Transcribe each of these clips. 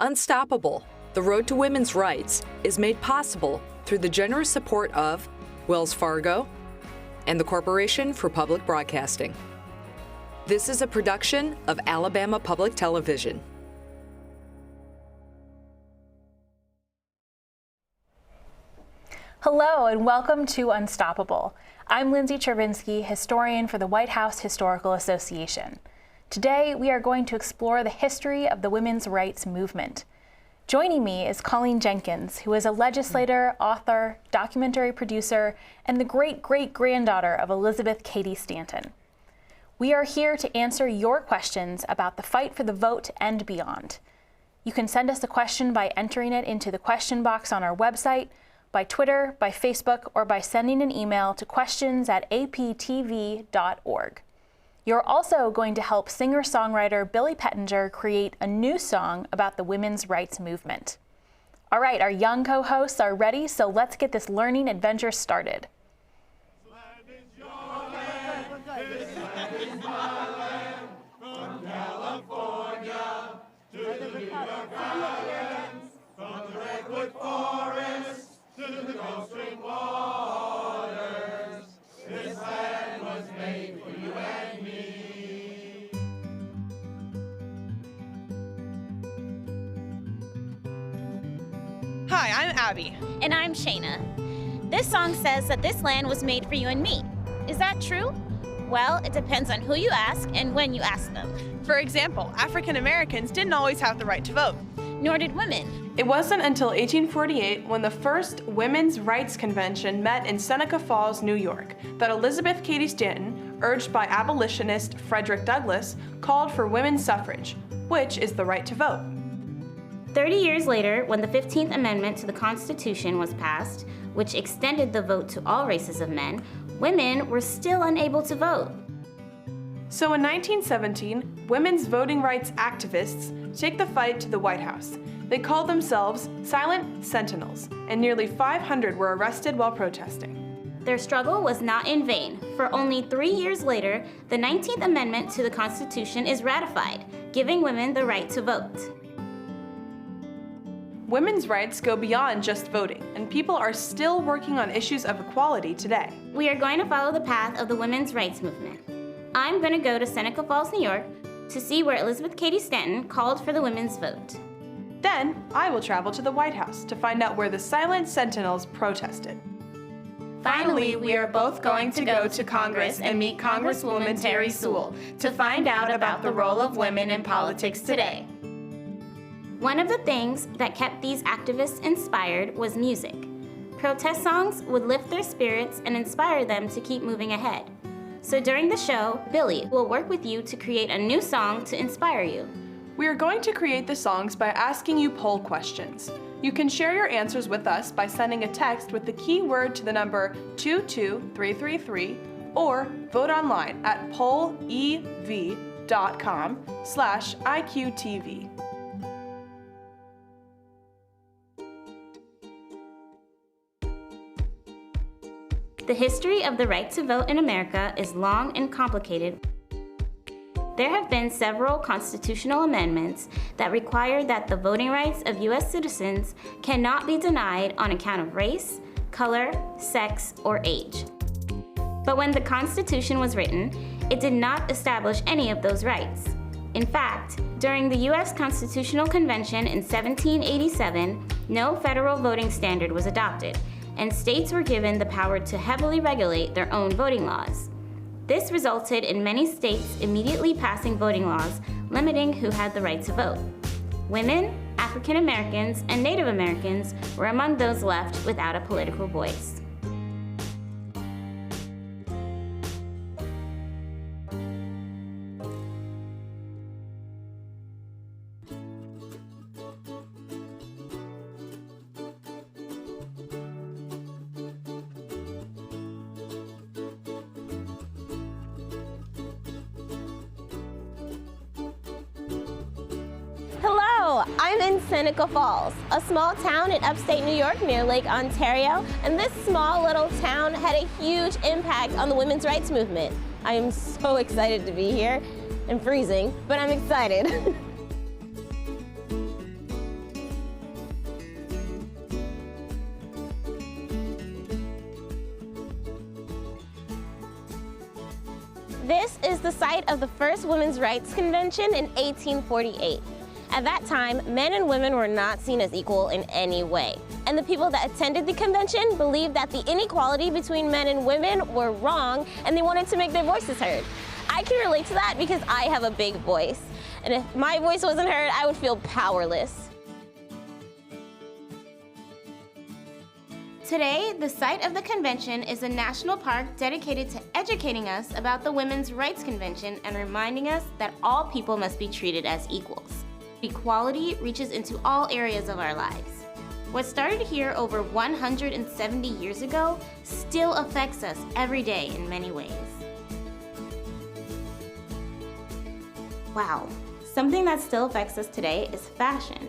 Unstoppable, the road to women's rights is made possible through the generous support of Wells Fargo and the Corporation for Public Broadcasting. This is a production of Alabama Public Television. Hello and welcome to Unstoppable. I'm Lindsay Chervinsky, historian for the White House Historical Association. Today, we are going to explore the history of the women's rights movement. Joining me is Colleen Jenkins, who is a legislator, author, documentary producer, and the great-great-granddaughter of Elizabeth Cady Stanton. We are here to answer your questions about the fight for the vote and beyond. You can send us a question by entering it into the question box on our website, by Twitter, by Facebook, or by sending an email to questions@aptv.org. You're also going to help singer-songwriter Billy Pettinger create a new song about the women's rights movement. All right, our young co-hosts are ready, so let's get this learning adventure started. This land is your land, this land is my land, from California to the New York Islands, from the redwood forest to the Gulf Stream waters. This land was made for you and me. Hi, I'm Abby. And I'm Shayna. This song says that this land was made for you and me. Is that true? Well, it depends on who you ask and when you ask them. For example, African Americans didn't always have the right to vote. Nor did women. It wasn't until 1848, when the first Women's Rights Convention met in Seneca Falls, New York, that Elizabeth Cady Stanton, urged by abolitionist Frederick Douglass, called for women's suffrage, which is the right to vote. 30 years later, when the 15th Amendment to the Constitution was passed, which extended the vote to all races of men, women were still unable to vote. So in 1917, women's voting rights activists take the fight to the White House. They called themselves Silent Sentinels, and nearly 500 were arrested while protesting. Their struggle was not in vain, for only 3 years later, the 19th Amendment to the Constitution is ratified, giving women the right to vote. Women's rights go beyond just voting, and people are still working on issues of equality today. We are going to follow the path of the women's rights movement. I'm going to go to Seneca Falls, New York, to see where Elizabeth Cady Stanton called for the women's vote. Then, I will travel to the White House to find out where the Silent Sentinels protested. Finally, we are both going to go to Congress and meet Congresswoman Terry Sewell to find out about the role of women in politics today. One of the things that kept these activists inspired was music. Protest songs would lift their spirits and inspire them to keep moving ahead. So during the show, Billy will work with you to create a new song to inspire you. We are going to create the songs by asking you poll questions. You can share your answers with us by sending a text with the keyword to the number 22333 or vote online at pollev.com/IQTV. The history of the right to vote in America is long and complicated. There have been several constitutional amendments that require that the voting rights of U.S. citizens cannot be denied on account of race, color, sex, or age. But when the Constitution was written, it did not establish any of those rights. In fact, during the U.S. Constitutional Convention in 1787, no federal voting standard was adopted, and states were given the power to heavily regulate their own voting laws. This resulted in many states immediately passing voting laws limiting who had the right to vote. Women, African Americans, and Native Americans were among those left without a political voice. Hello, I'm in Seneca Falls, a small town in upstate New York near Lake Ontario, and this small little town had a huge impact on the women's rights movement. I am so excited to be here. I'm freezing, but I'm excited. This is the site of the first Women's Rights Convention in 1848. At that time, men and women were not seen as equal in any way. And the people that attended the convention believed that the inequality between men and women were wrong, and they wanted to make their voices heard. I can relate to that because I have a big voice. And if my voice wasn't heard, I would feel powerless. Today, the site of the convention is a national park dedicated to educating us about the Women's Rights Convention and reminding us that all people must be treated as equals. Equality reaches into all areas of our lives. What started here over 170 years ago still affects us every day in many ways. Wow, something that still affects us today is fashion.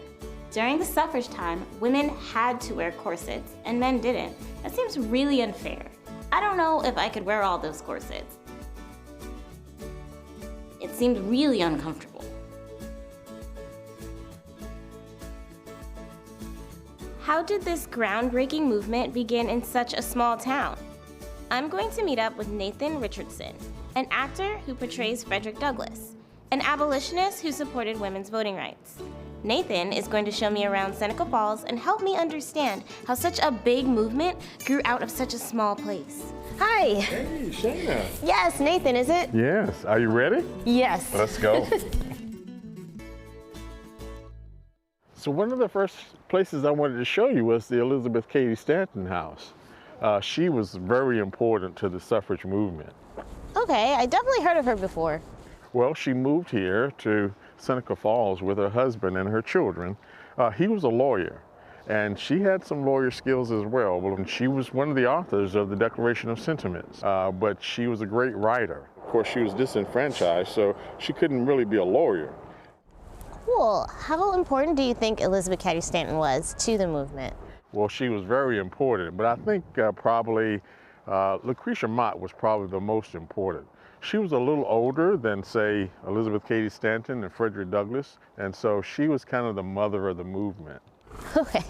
During the suffrage time, women had to wear corsets and men didn't. That seems really unfair. I don't know if I could wear all those corsets. It seemed really uncomfortable. How did this groundbreaking movement begin in such a small town? I'm going to meet up with Nathan Richardson, an actor who portrays Frederick Douglass, an abolitionist who supported women's voting rights. Nathan is going to show me around Seneca Falls and help me understand how such a big movement grew out of such a small place. Hi. Hey, Shayna. Yes, Nathan, is it? Yes. Are you ready? Yes. Let's go. So one of the first places I wanted to show you was the Elizabeth Cady Stanton house. She was very important to the suffrage movement. Okay, I definitely heard of her before. Well, she moved here to Seneca Falls with her husband and her children. He was a lawyer, and she had some lawyer skills as well. Well, she was one of the authors of the Declaration of Sentiments, but she was a great writer. Of course, she was disenfranchised, so she couldn't really be a lawyer. Cool. How important do you think Elizabeth Cady Stanton was to the movement? Well, she was very important, but I think probably Lucretia Mott was probably the most important. She was a little older than, say, Elizabeth Cady Stanton and Frederick Douglass, and so she was kind of the mother of the movement. Okay.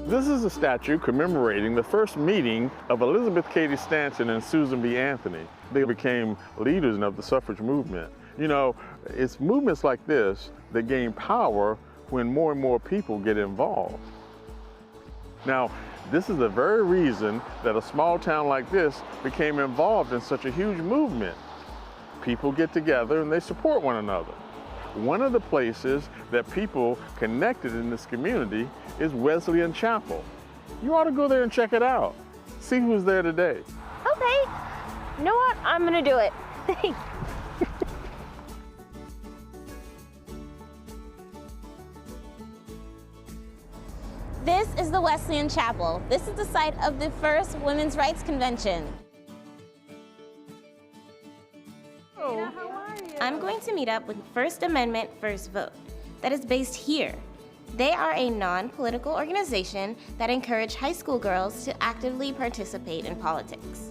This is a statue commemorating the first meeting of Elizabeth Cady Stanton and Susan B. Anthony. They became leaders of the suffrage movement. You know, it's movements like this that gain power when more and more people get involved. Now, this is the very reason that a small town like this became involved in such a huge movement. People get together and they support one another. One of the places that people connected in this community is Wesleyan Chapel. You ought to go there and check it out. See who's there today. Okay. You know what? I'm gonna do it. Thanks. This is the Wesleyan Chapel. This is the site of the first Women's Rights Convention. How are you? I'm going to meet up with First Amendment First Vote that is based here. They are a non-political organization that encourage high school girls to actively participate in politics.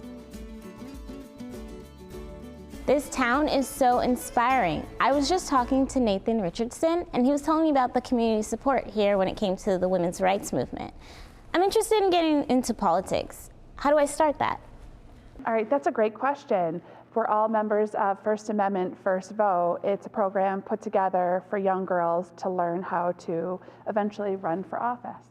This town is so inspiring. I was just talking to Nathan Richardson, and he was telling me about the community support here when it came to the women's rights movement. I'm interested in getting into politics. How do I start that? All right, that's a great question. For all members of First Amendment First Vote, it's a program put together for young girls to learn how to eventually run for office.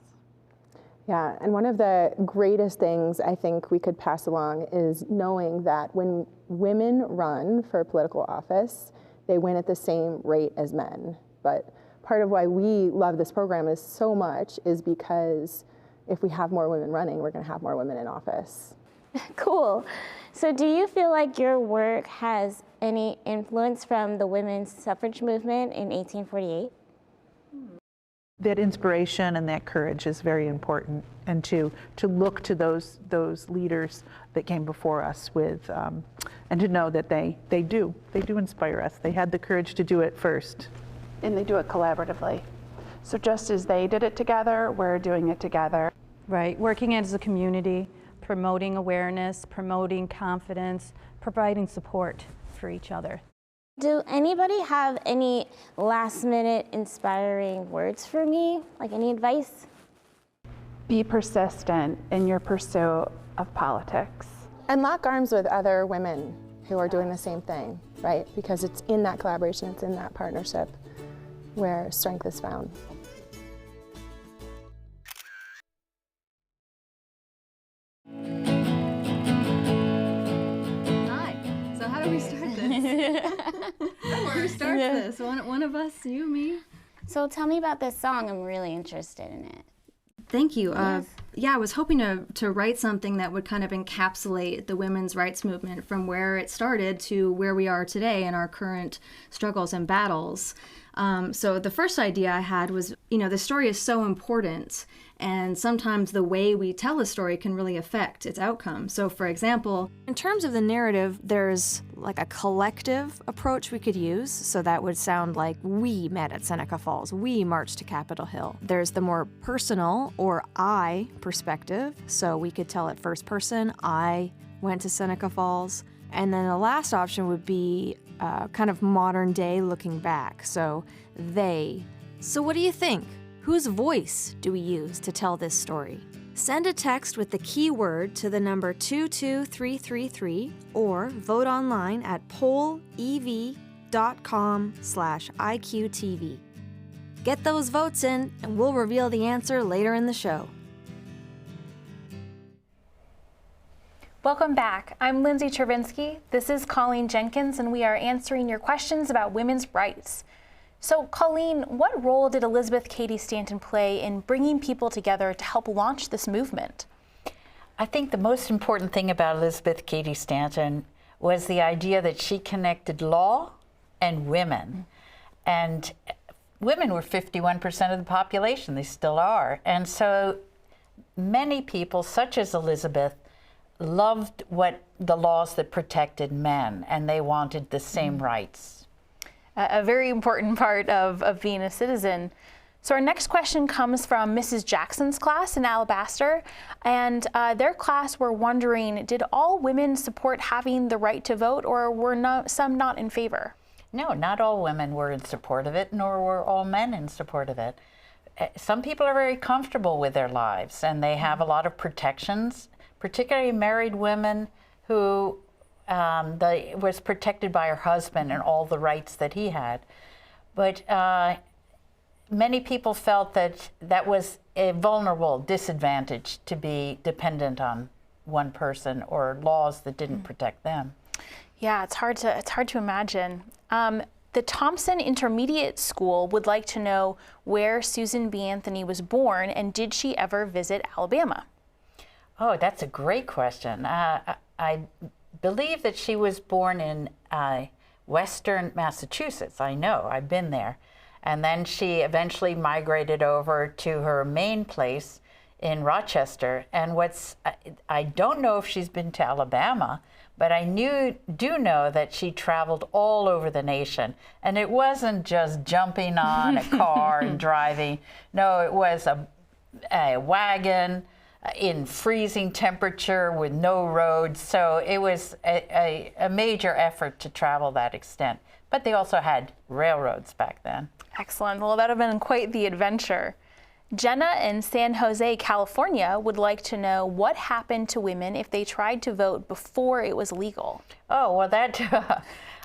Yeah, and one of the greatest things I think we could pass along is knowing that when women run for political office, they win at the same rate as men. But part of why we love this program is so much is because if we have more women running, we're going to have more women in office. Cool. So do you feel like your work has any influence from the women's suffrage movement in 1848? That inspiration and that courage is very important, and to look to those leaders that came before us with, and to know that they do inspire us. They had the courage to do it first. And they do it collaboratively. So just as they did it together, we're doing it together. Right, working as a community, promoting awareness, promoting confidence, providing support for each other. Do anybody have any last-minute inspiring words for me? Like any advice? Be persistent in your pursuit of politics. And lock arms with other women who are doing the same thing, right? Because it's in that collaboration, it's in that partnership where strength is found. Hi. So how do we start this? Who starts this? One of us, you, me? So tell me about this song. I'm really interested in it. Thank you. Yes. Yeah, I was hoping to write something that would kind of encapsulate the women's rights movement from where it started to where we are today in our current struggles and battles. So the first idea I had was, the story is so important, and sometimes the way we tell a story can really affect its outcome. So for example, In terms of the narrative, there's like a collective approach we could use. So that would sound like we met at Seneca Falls, we marched to Capitol Hill. There's the more personal or I perspective. So we could tell it first person, I went to Seneca Falls. And then the last option would be kind of modern day looking back. So they. So what do you think? Whose voice do we use to tell this story? Send a text with the keyword to the number 22333 or vote online at pollev.com/IQTV. Get those votes in and we'll reveal the answer later in the show. Welcome back. I'm Lindsay Chervinsky. This is Colleen Jenkins, and we are answering your questions about women's rights. So, Colleen, what role did Elizabeth Cady Stanton play in bringing people together to help launch this movement? I think the most important thing about Elizabeth Cady Stanton was the idea that she connected law and women. And women were 51% of the population, they still are. And so many people, such as Elizabeth, loved the laws that protected men, and they wanted the same rights. A very important part of being a citizen. So our next question comes from Mrs. Jackson's class in Alabaster, and their class were wondering, did all women support having the right to vote, or were some not in favor? No, not all women were in support of it, nor were all men in support of it. Some people are very comfortable with their lives, and they have a lot of protections, particularly married women who was protected by her husband and all the rights that he had. But many people felt that was a vulnerable disadvantage to be dependent on one person or laws that didn't protect them. Yeah, it's hard to imagine. The Thompson Intermediate School would like to know where Susan B. Anthony was born, and did she ever visit Alabama? Oh, that's a great question. I believe that she was born in Western Massachusetts. I know, I've been there. And then she eventually migrated over to her main place in Rochester. And I don't know if she's been to Alabama, but I do know that she traveled all over the nation. And it wasn't just jumping on a car and driving. No, it was a wagon in freezing temperature with no roads. So it was a major effort to travel that extent. But they also had railroads back then. Excellent. Well, that would have been quite the adventure. Jenna in San Jose, California would like to know what happened to women if they tried to vote before it was legal. Oh, well,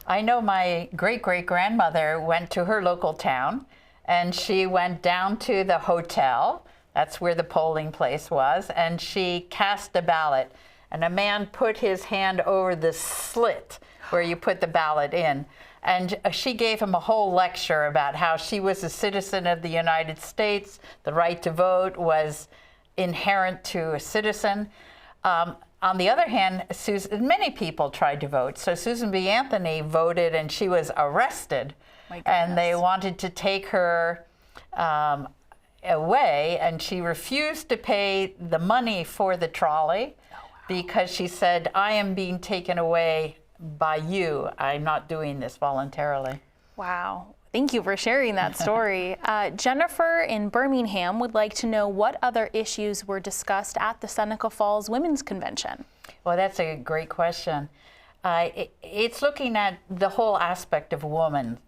I know my great-great-grandmother went to her local town, and she went down to the hotel. That's where the polling place was, and she cast a ballot. And a man put his hand over the slit where you put the ballot in. And she gave him a whole lecture about how she was a citizen of the United States. The right to vote was inherent to a citizen. On the other hand, many people tried to vote. So Susan B. Anthony voted, and she was arrested. And they wanted to take her away, and she refused to pay the money for the trolley because she said, I am being taken away by you. I'm not doing this voluntarily. Wow. Thank you for sharing that story. Jennifer in Birmingham would like to know what other issues were discussed at the Seneca Falls Women's Convention. Well, that's a great question. It's looking at the whole aspect of a woman,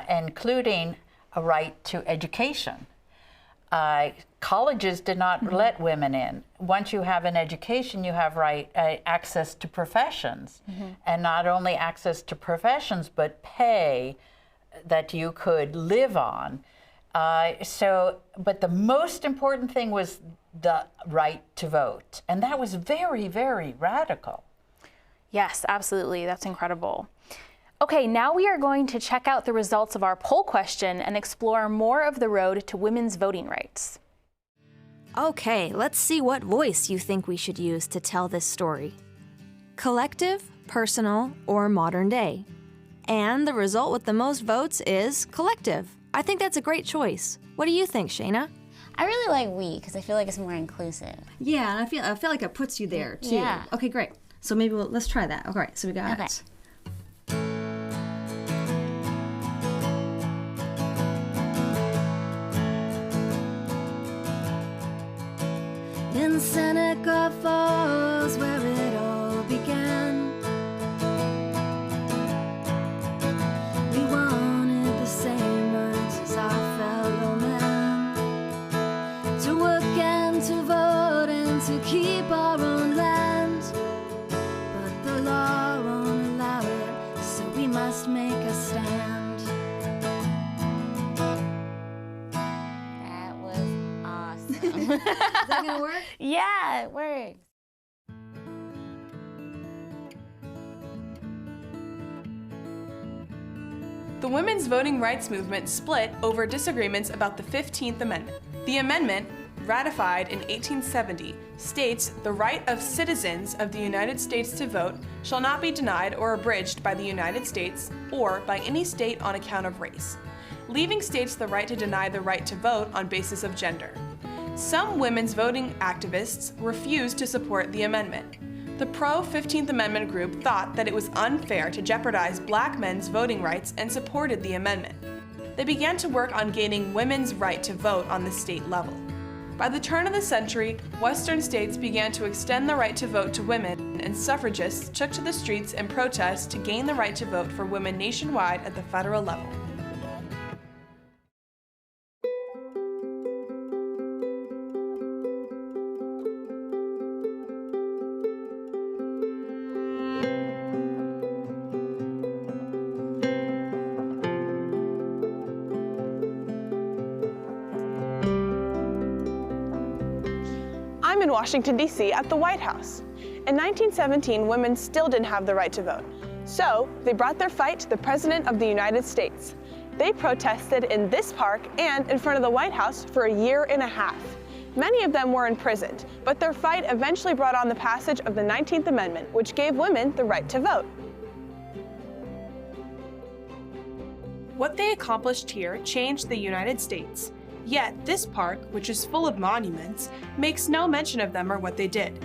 including a right to education. Colleges did not let women in. Once you have an education, you have access to professions, and not only access to professions, but pay that you could live on. But the most important thing was the right to vote, and that was very, very radical. Yes, absolutely. That's incredible. Okay, now we are going to check out the results of our poll question and explore more of the road to women's voting rights. Okay, let's see what voice you think we should use to tell this story. Collective, personal, or modern day? And the result with the most votes is collective. I think that's a great choice. What do you think, Shayna? I really like we because I feel like it's more inclusive. Yeah, and I feel like it puts you there too. Yeah. Okay, great. So maybe let's try that. Okay, so we got it. In Seneca Falls, where it all began, we wanted the same rights as our fellow man, to work and to vote and to keep our own land. But the law won't allow it, so we must make a stand. That was awesome. Is that gonna work? Yeah, it works. The women's voting rights movement split over disagreements about the 15th Amendment. The amendment, ratified in 1870, states the right of citizens of the United States to vote shall not be denied or abridged by the United States or by any state on account of race, leaving states the right to deny the right to vote on basis of gender. Some women's voting activists refused to support the amendment. The pro-15th Amendment group thought that it was unfair to jeopardize black men's voting rights and supported the amendment. They began to work on gaining women's right to vote on the state level. By the turn of the century, Western states began to extend the right to vote to women, and suffragists took to the streets in protest to gain the right to vote for women nationwide at the federal level. I'm in Washington, D.C. at the White House. In 1917, women still didn't have the right to vote. So they brought their fight to the President of the United States. They protested in this park and in front of the White House for a year and a half. Many of them were imprisoned, but their fight eventually brought on the passage of the 19th Amendment, which gave women the right to vote. What they accomplished here changed the United States. Yet this park, which is full of monuments, makes no mention of them or what they did.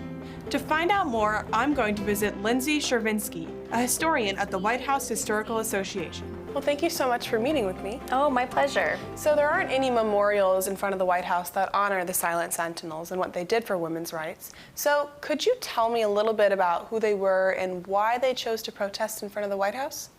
To find out more, I'm going to visit Lindsay Chervinsky, a historian at the White House Historical Association. Well, thank you so much for meeting with me. Oh, my pleasure. So there aren't any memorials in front of the White House that honor the Silent Sentinels and what they did for women's rights. So could you tell me a little bit about who they were and why they chose to protest in front of the White House?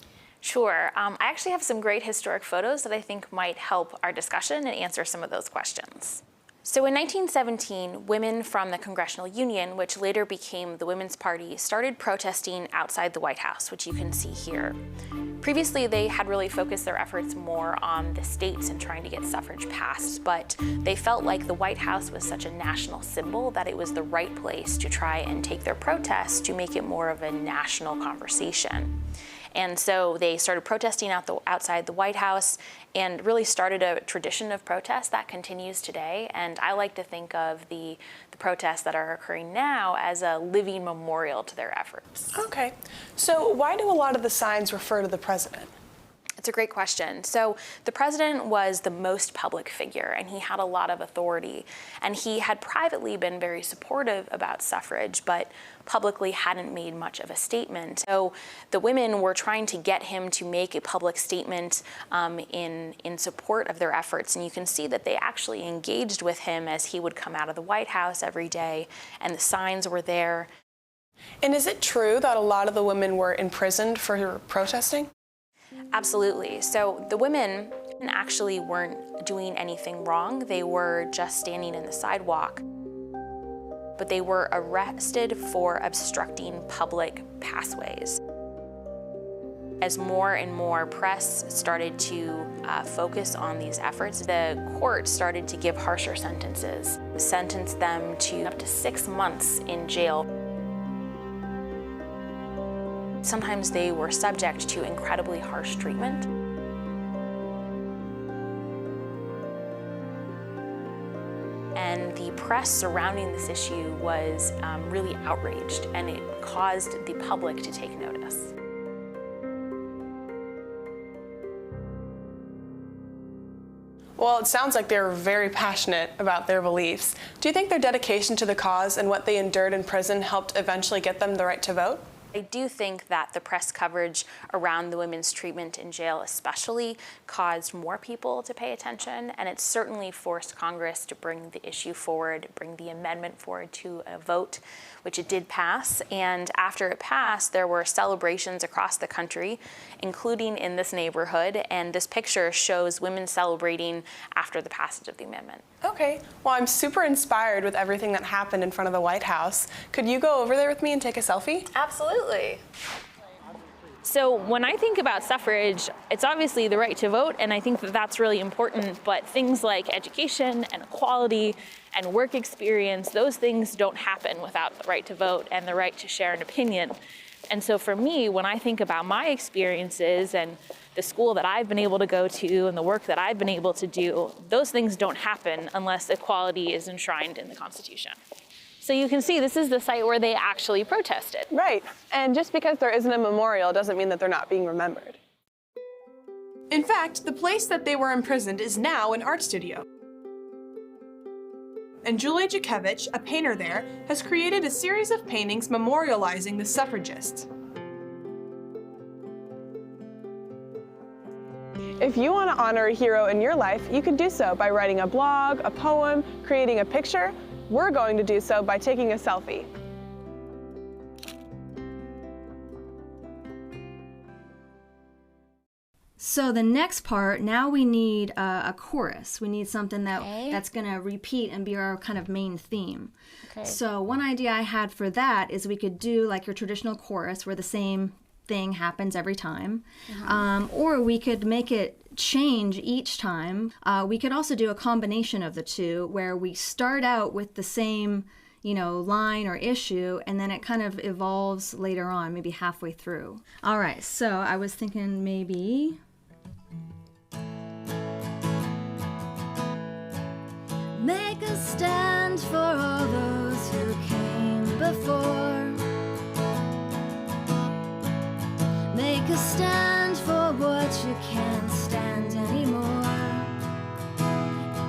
Sure. I actually have some great historic photos that I think might help our discussion and answer some of those questions. So in 1917, women from the Congressional Union, which later became the Women's Party, started protesting outside the White House, which you can see here. Previously, they had really focused their efforts more on the states and trying to get suffrage passed, but they felt like the White House was such a national symbol that it was the right place to try and take their protests to make it more of a national conversation. And so they started protesting outside the White House and really started a tradition of protest that continues today. And I like to think of the protests that are occurring now as a living memorial to their efforts. Okay, so why do a lot of the signs refer to the president? It's a great question. So the president was the most public figure, and he had a lot of authority. And he had privately been very supportive about suffrage, but publicly hadn't made much of a statement. So the women were trying to get him to make a public statement in support of their efforts. And you can see that they actually engaged with him as he would come out of the White House every day, and the signs were there. And is it true that a lot of the women were imprisoned for protesting? Absolutely. So the women actually weren't doing anything wrong. They were just standing in the sidewalk. But they were arrested for obstructing public pathways. As more and more press started to focus on these efforts, the court started to give harsher sentences, sentenced them to up to 6 months in jail. Sometimes they were subject to incredibly harsh treatment. And the press surrounding this issue was really outraged, and it caused the public to take notice. Well, it sounds like they were very passionate about their beliefs. Do you think their dedication to the cause and what they endured in prison helped eventually get them the right to vote? I do think that the press coverage around the women's treatment in jail especially caused more people to pay attention, and it certainly forced Congress to bring the issue forward, bring the amendment forward to a vote, which it did pass. And after it passed, there were celebrations across the country, including in this neighborhood, and this picture shows women celebrating after the passage of the amendment. Okay, well, I'm super inspired with everything that happened in front of the White House. Could you go over there with me and take a selfie? Absolutely. So when I think about suffrage, it's obviously the right to vote, and I think that that's really important, but things like education and equality and work experience, those things don't happen without the right to vote and the right to share an opinion. And so for me, when I think about my experiences and the school that I've been able to go to and the work that I've been able to do, those things don't happen unless equality is enshrined in the Constitution. So you can see this is the site where they actually protested. Right, and just because there isn't a memorial doesn't mean that they're not being remembered. In fact, the place that they were imprisoned is now an art studio. And Julia Jakevich, a painter there, has created a series of paintings memorializing the suffragists. If you want to honor a hero in your life, you can do so by writing a blog, a poem, creating a picture. We're going to do so by taking a selfie. So the next part, now we need a chorus. We need something that's going to repeat and be our kind of main theme. Okay. So one idea I had for that is we could do like your traditional chorus where the same thing happens every time. Or we could make it change each time. We could also do a combination of the two where we start out with the same, line or issue, and then it kind of evolves later on, maybe halfway through. All right, so I was thinking maybe... Make a stand for all those who came before. Make a stand for what you can't stand anymore.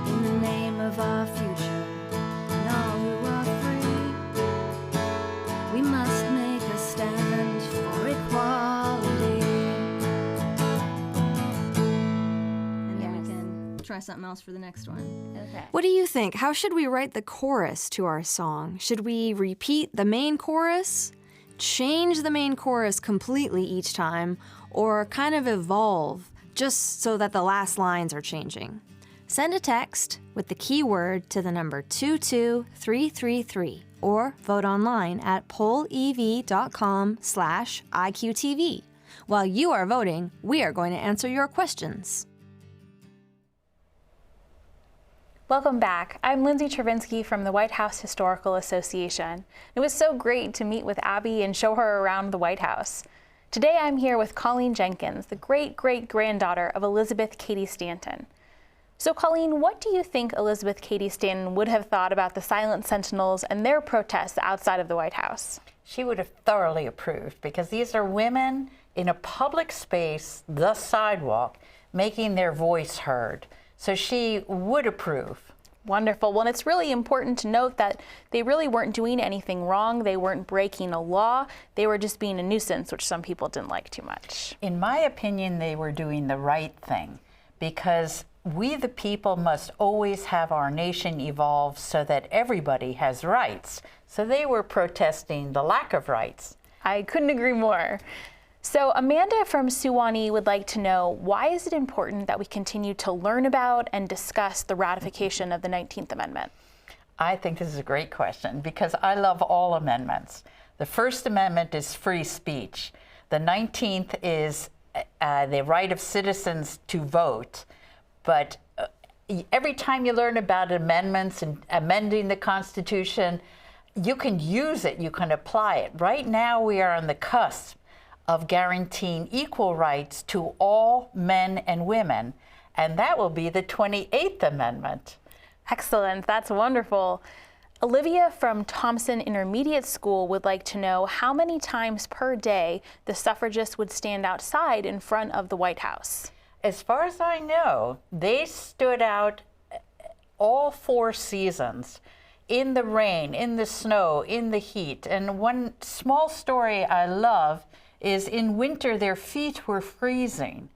In the name of our future and all who are free, we must make a stand for equality. And then we can try something else for the next one. Okay. What do you think? How should we write the chorus to our song? Should we repeat the main chorus, change the main chorus completely each time, or kind of evolve just so that the last lines are changing? Send a text with the keyword to the number 22333 or vote online at pollev.com/IQTV. While you are voting, we are going to answer your questions. Welcome back. I'm Lindsay Chervinsky from the White House Historical Association. It was so great to meet with Abby and show her around the White House. Today I'm here with Colleen Jenkins, the great-great-granddaughter of Elizabeth Cady Stanton. So Colleen, what do you think Elizabeth Cady Stanton would have thought about the Silent Sentinels and their protests outside of the White House? She would have thoroughly approved, because these are women in a public space, the sidewalk, making their voice heard. So she would approve. Wonderful. Well, and it's really important to note that they really weren't doing anything wrong. They weren't breaking a law. They were just being a nuisance, which some people didn't like too much. In my opinion, they were doing the right thing, because we the people must always have our nation evolve so that everybody has rights. So they were protesting the lack of rights. I couldn't agree more. So Amanda from Suwannee would like to know, why is it important that we continue to learn about and discuss the ratification of the 19th Amendment? I think this is a great question because I love all amendments. The First Amendment is free speech. The 19th is the right of citizens to vote. But every time you learn about amendments and amending the Constitution, you can use it, you can apply it. Right now we are on the cusp of guaranteeing equal rights to all men and women, and that will be the 28th Amendment. Excellent, that's wonderful. Olivia from Thompson Intermediate School would like to know how many times per day the suffragists would stand outside in front of the White House. As far as I know, they stood out all 4 seasons, in the rain, in the snow, in the heat. And one small story I love is in winter their feet were freezing.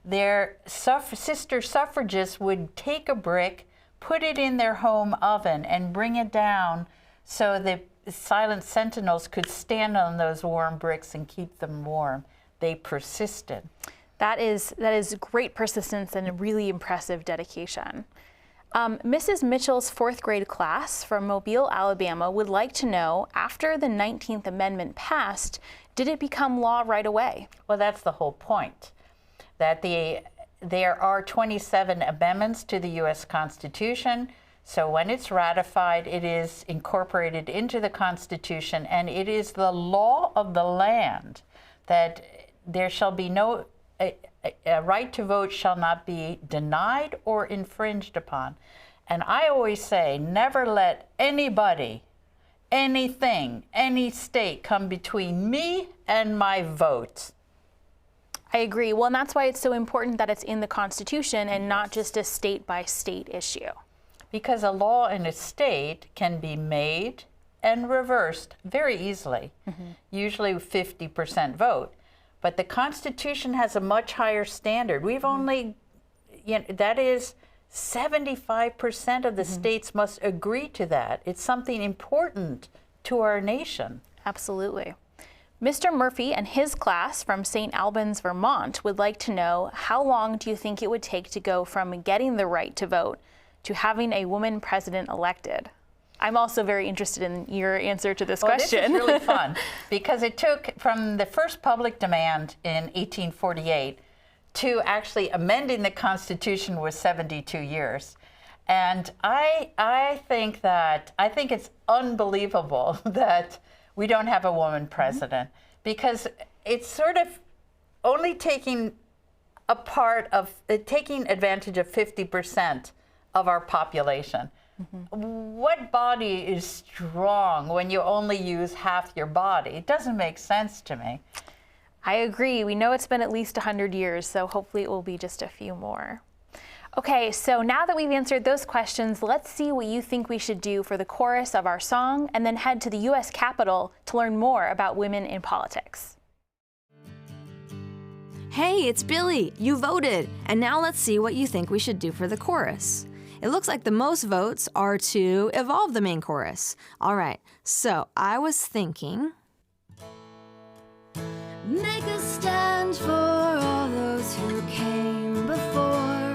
Their sister suffragists would take a brick, put it in their home oven and bring it down so the silent sentinels could stand on those warm bricks and keep them warm. They persisted. That is great persistence and a really impressive dedication. Mrs. Mitchell's 4th grade class from Mobile, Alabama would like to know, after the 19th Amendment passed, did it become law right away? Well, that's the whole point, that there are 27 amendments to the U.S. Constitution. So when it's ratified, it is incorporated into the Constitution, and it is the law of the land that there shall be no a right to vote shall not be denied or infringed upon. And I always say, never let anybody, anything, any state come between me and my vote. I agree. Well, and that's why it's so important that it's in the Constitution and not just a state-by-state issue. Because a law in a state can be made and reversed very easily, usually 50% vote. But the Constitution has a much higher standard. We've only, that is 75% of the states must agree to that. It's something important to our nation. Absolutely. Mr. Murphy and his class from St. Albans, Vermont would like to know, how long do you think it would take to go from getting the right to vote to having a woman president elected? I'm also very interested in your answer to this question. This is really fun because it took from the first public demand in 1848 to actually amending the Constitution was 72 years. And I think it's unbelievable that we don't have a woman president because it's sort of only taking advantage of 50% of our population. What body is strong when you only use half your body? It doesn't make sense to me. I agree. We know it's been at least 100 years, so hopefully it will be just a few more. Okay, so now that we've answered those questions, let's see what you think we should do for the chorus of our song, and then head to the U.S. Capitol to learn more about women in politics. Hey, it's Billy. You voted. And now let's see what you think we should do for the chorus. It looks like the most votes are to evolve the main chorus. All right, so I was thinking... Make a stand for all those who came before.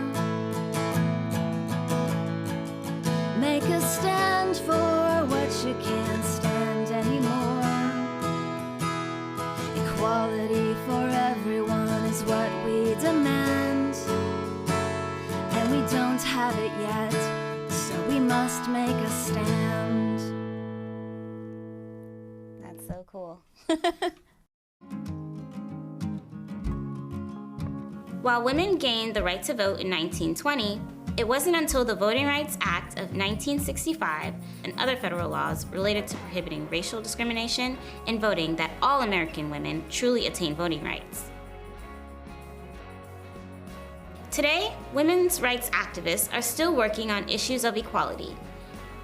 Make a stand for what you can't stand anymore. Equality for everyone is what we demand. And we don't have it yet, so we must make a stand. That's so cool. While women gained the right to vote in 1920, it wasn't until the Voting Rights Act of 1965 and other federal laws related to prohibiting racial discrimination in voting that all American women truly attained voting rights. Today, women's rights activists are still working on issues of equality.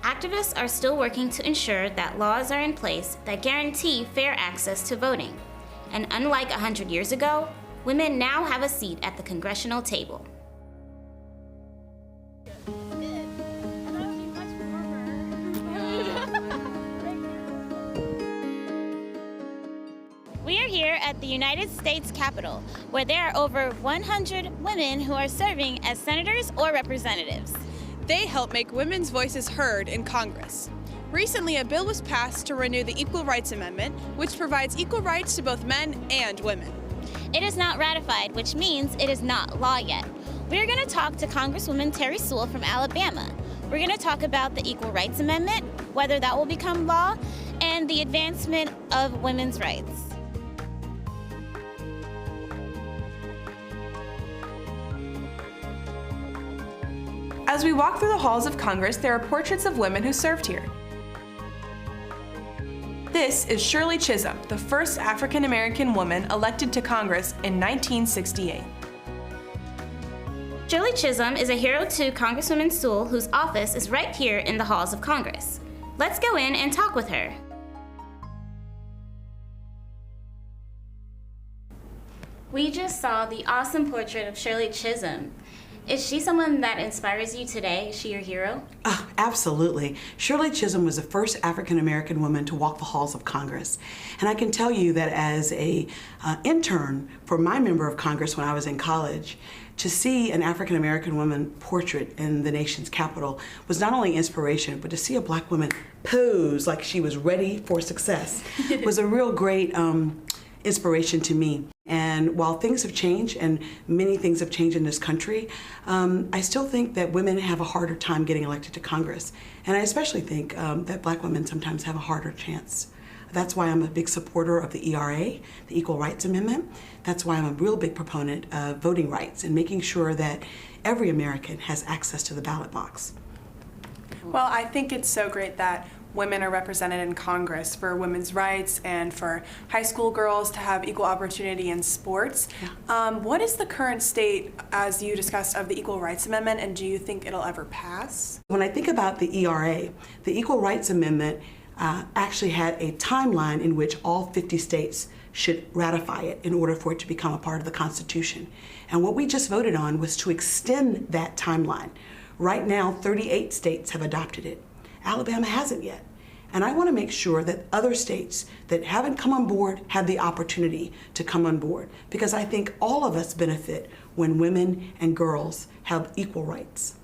Activists are still working to ensure that laws are in place that guarantee fair access to voting. And unlike 100 years ago, women now have a seat at the congressional table. at the United States Capitol, where there are over 100 women who are serving as senators or representatives. They help make women's voices heard in Congress. Recently, a bill was passed to renew the Equal Rights Amendment, which provides equal rights to both men and women. It is not ratified, which means it is not law yet. We're going to talk to Congresswoman Terry Sewell from Alabama. We're going to talk about the Equal Rights Amendment, whether that will become law, and the advancement of women's rights. As we walk through the halls of Congress, there are portraits of women who served here. This is Shirley Chisholm, the first African-American woman elected to Congress in 1968. Shirley Chisholm is a hero to Congresswoman Sewell, whose office is right here in the halls of Congress. Let's go in and talk with her. We just saw the awesome portrait of Shirley Chisholm. Is she someone that inspires you today? Is she your hero? Absolutely. Shirley Chisholm was the first African-American woman to walk the halls of Congress. And I can tell you that as an intern for my member of Congress when I was in college, to see an African-American woman portrait in the nation's capital was not only inspiration, but to see a black woman pose like she was ready for success was a real great inspiration to me. And while things have changed, and many things have changed in this country, I still think that women have a harder time getting elected to Congress. And I especially think that black women sometimes have a harder chance. That's why I'm a big supporter of the ERA, the Equal Rights Amendment. That's why I'm a real big proponent of voting rights and making sure that every American has access to the ballot box. Well, I think it's so great that women are represented in Congress for women's rights and for high school girls to have equal opportunity in sports. Yeah. What is the current state, as you discussed, of the Equal Rights Amendment, and do you think it'll ever pass? When I think about the ERA, the Equal Rights Amendment actually had a timeline in which all 50 states should ratify it in order for it to become a part of the Constitution. And what we just voted on was to extend that timeline. Right now, 38 states have adopted it. Alabama hasn't yet. And I want to make sure that other states that haven't come on board have the opportunity to come on board, because I think all of us benefit when women and girls have equal rights.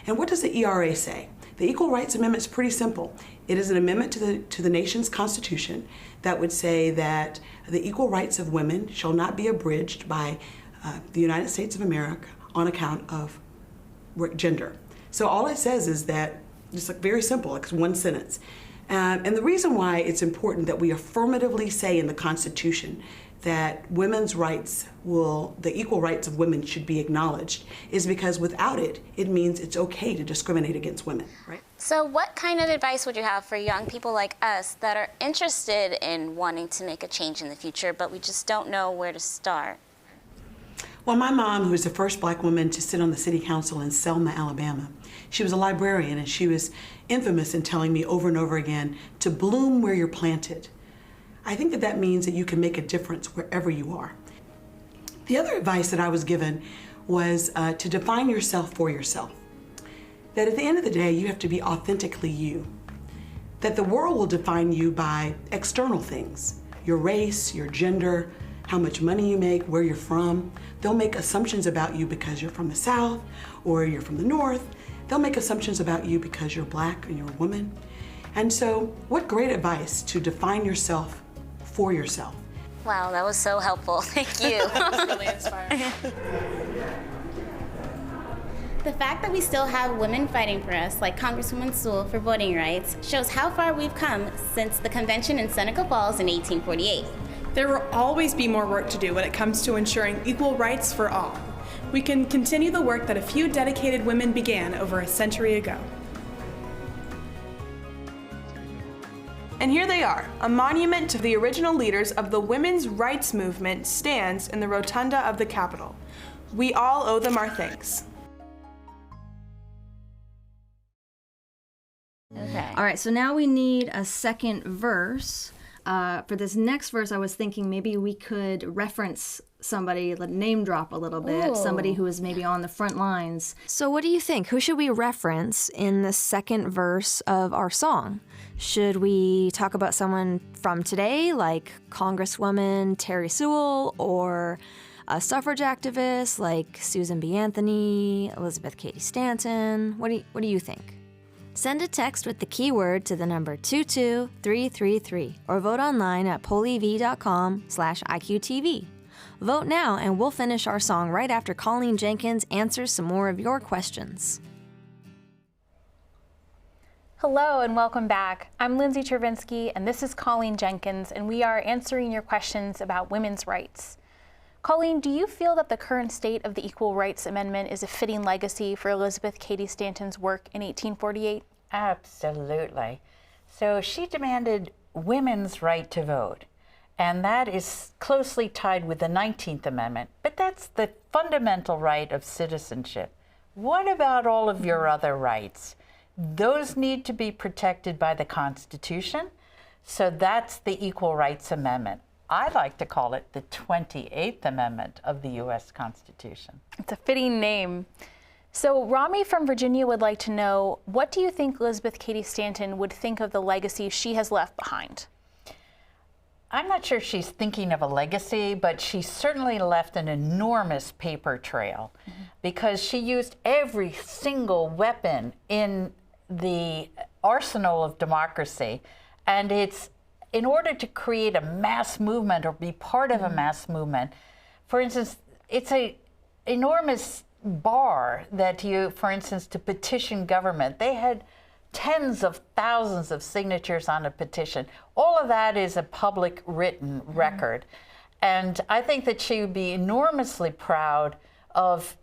And what does the ERA say? The Equal Rights Amendment is pretty simple. It is an amendment to the nation's Constitution that would say that the equal rights of women shall not be abridged by the United States of America on account of gender. So all it says is that, just like very simple, like one sentence. And the reason why it's important that we affirmatively say in the Constitution that women's rights the equal rights of women should be acknowledged is because without it, it means it's okay to discriminate against women, right? So what kind of advice would you have for young people like us that are interested in wanting to make a change in the future, but we just don't know where to start? Well, my mom, who was the first black woman to sit on the city council in Selma, Alabama, she was a librarian, and she was infamous in telling me over and over again to bloom where you're planted. I think that means that you can make a difference wherever you are. The other advice that I was given was to define yourself for yourself. That at the end of the day, you have to be authentically you. That the world will define you by external things, your race, your gender, how much money you make, where you're from. They'll make assumptions about you because you're from the South or you're from the North. They'll make assumptions about you because you're black and you're a woman. And so, what great advice to define yourself for yourself. Wow, that was so helpful. Thank you. That was really inspiring. The fact that we still have women fighting for us, like Congresswoman Sewell for voting rights, shows how far we've come since the convention in Seneca Falls in 1848. There will always be more work to do when it comes to ensuring equal rights for all. We can continue the work that a few dedicated women began over a century ago. And here they are. A monument to the original leaders of the women's rights movement stands in the rotunda of the Capitol. We all owe them our thanks. Okay. All right, so now we need a second verse. For this next verse, I was thinking maybe we could reference somebody, name drop a little bit, somebody who is maybe on the front lines. So what do you think? Who should we reference in the second verse of our song? Should we talk about someone from today, like Congresswoman Terry Sewell, or a suffrage activist like Susan B. Anthony, Elizabeth Cady Stanton? What do you think? Send a text with the keyword to the number 22333 or vote online at pollev.com/IQTV. Vote now and we'll finish our song right after Colleen Jenkins answers some more of your questions. Hello and welcome back. I'm Lindsay Chervinsky and this is Colleen Jenkins, and we are answering your questions about women's rights. Colleen, do you feel that the current state of the Equal Rights Amendment is a fitting legacy for Elizabeth Cady Stanton's work in 1848? Absolutely. So she demanded women's right to vote, and that is closely tied with the 19th Amendment, but that's the fundamental right of citizenship. What about all of your other rights? Those need to be protected by the Constitution, so that's the Equal Rights Amendment. I like to call it the 28th Amendment of the U.S. Constitution. It's a fitting name. So Rami from Virginia would like to know, what do you think Elizabeth Cady Stanton would think of the legacy she has left behind? I'm not sure she's thinking of a legacy, but she certainly left an enormous paper trail because she used every single weapon in the arsenal of democracy, and it's in order to create a mass movement or be part of a mass movement. For instance, it's an enormous bar that you, for instance, to petition government. They had tens of thousands of signatures on a petition. All of that is a public written record. And I think that she would be enormously proud of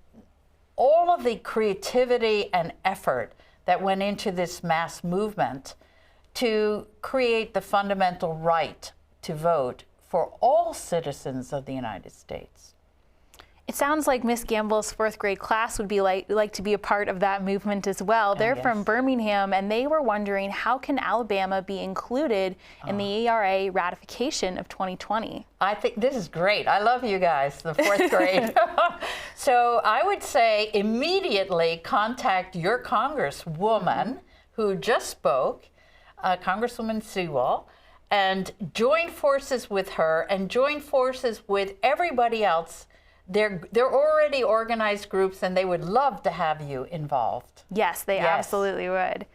all of the creativity and effort that went into this mass movement to create the fundamental right to vote for all citizens of the United States. It sounds like Miss Gamble's fourth grade class would be like to be a part of that movement as well. They're from Birmingham, and they were wondering, how can Alabama be included in the ERA ratification of 2020? I think this is great. I love you guys, the fourth grade. So I would say immediately contact your congresswoman who just spoke, Congresswoman Sewell, and join forces with her and join forces with everybody else. They're already organized groups, and they would love to have you involved. Yes, they absolutely would.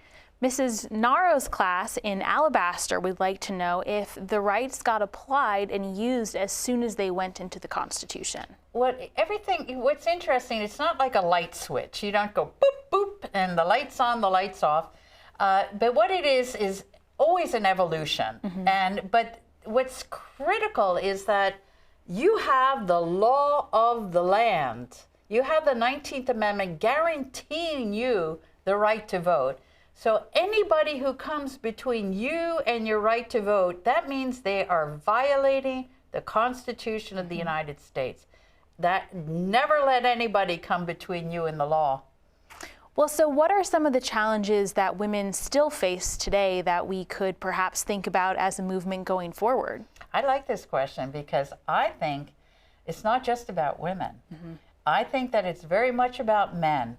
Mrs. Naro's class in Alabaster would like to know if the rights got applied and used as soon as they went into the Constitution. What's interesting, it's not like a light switch. You don't go boop, boop, and the light's on, the light's off. But what it is always an evolution. But what's critical is that you have the law of the land. You have the 19th Amendment guaranteeing you the right to vote. So anybody who comes between you and your right to vote, that means they are violating the Constitution of the United States. That never let anybody come between you and the law. Well, so what are some of the challenges that women still face today that we could perhaps think about as a movement going forward? I like this question because I think it's not just about women. I think that it's very much about men.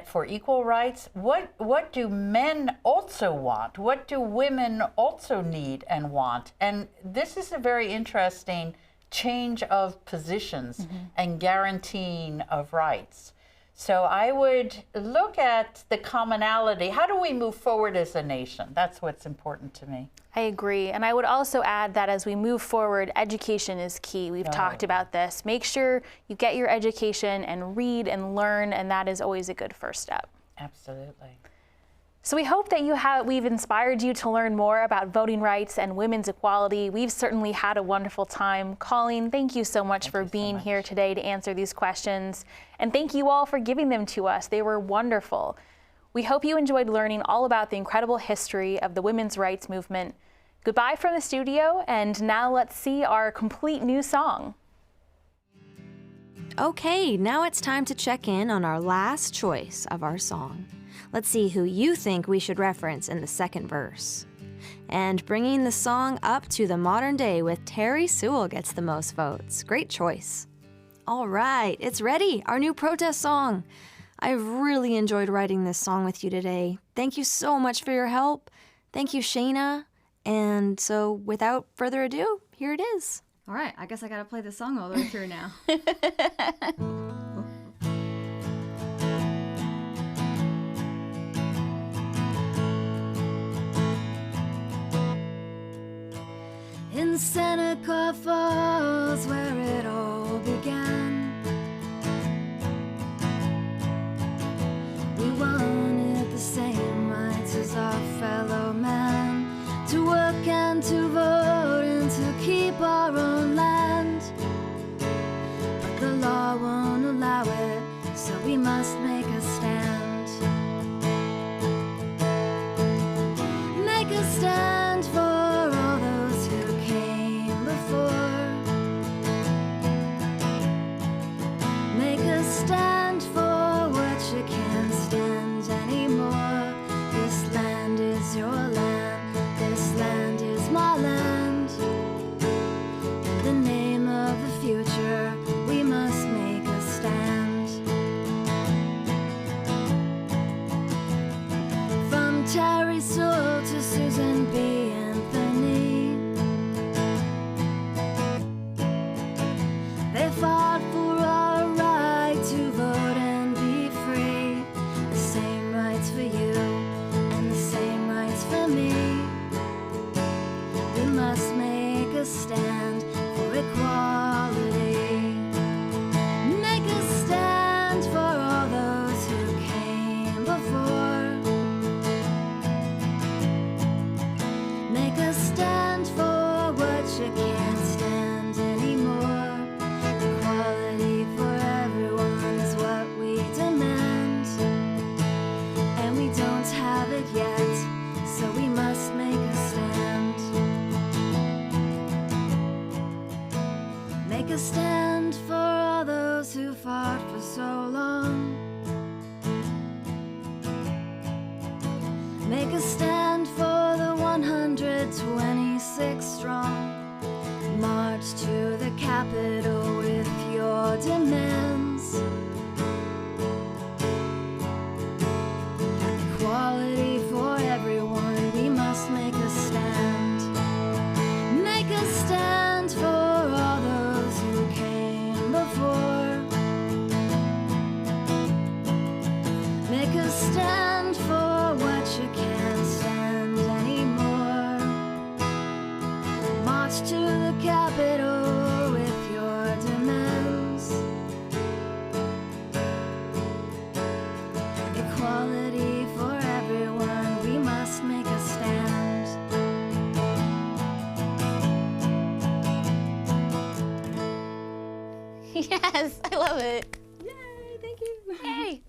For equal rights, what do men also want? What do women also need and want? And this is a very interesting change of positions and guaranteeing of rights. So I would look at the commonality. How do we move forward as a nation? That's what's important to me. I agree. And I would also add that as we move forward, education is key. We've talked about this. Make sure you get your education and read and learn, and that is always a good first step. Absolutely. So we hope that we've inspired you to learn more about voting rights and women's equality. We've certainly had a wonderful time. Colleen, thank you so much for being here today to answer these questions. And thank you all for giving them to us. They were wonderful. We hope you enjoyed learning all about the incredible history of the women's rights movement. Goodbye from the studio, and now let's see our complete new song. Okay, now it's time to check in on our last choice of our song. Let's see who you think we should reference in the second verse. And bringing the song up to the modern day with Terry Sewell gets the most votes. Great choice. All right, it's ready, our new protest song. I've really enjoyed writing this song with you today. Thank you so much for your help. Thank you, Shayna. And so without further ado, here it is. All right, I guess I gotta play the song all the way through now. In Seneca Falls, where it all began, we wanted the same rights as our fellow man, to work and to vote and to keep our own land. But the law won't allow it, so we must make a stand. Make a stand for all those who came before. Make a stand for what you can't stand anymore. This land is your land, this land is my land. In the name of the future, we must make a stand. From Terry Sewell to Susan B. Anthony, they fought for our right to vote and be free. The same rights for you and the same rights for me. We must make a stand for equality. Make a stand for all those who came before. Make a stand for what you can't stand anymore. Equality for everyone is what we demand. And we don't have it yet, so we must make a stand. Make a stand for all those who fought for so long. Make a stand for the 126 strong. March to the Capitol with your demands. Equality for everyone, we must make a stand. Make a stand for all those who came before. Make a stand for what you can't stand anymore. March to the Capitol with your demands. Equality for everyone, we must make a stand. Yes, I love it. Yay, thank you. Hey.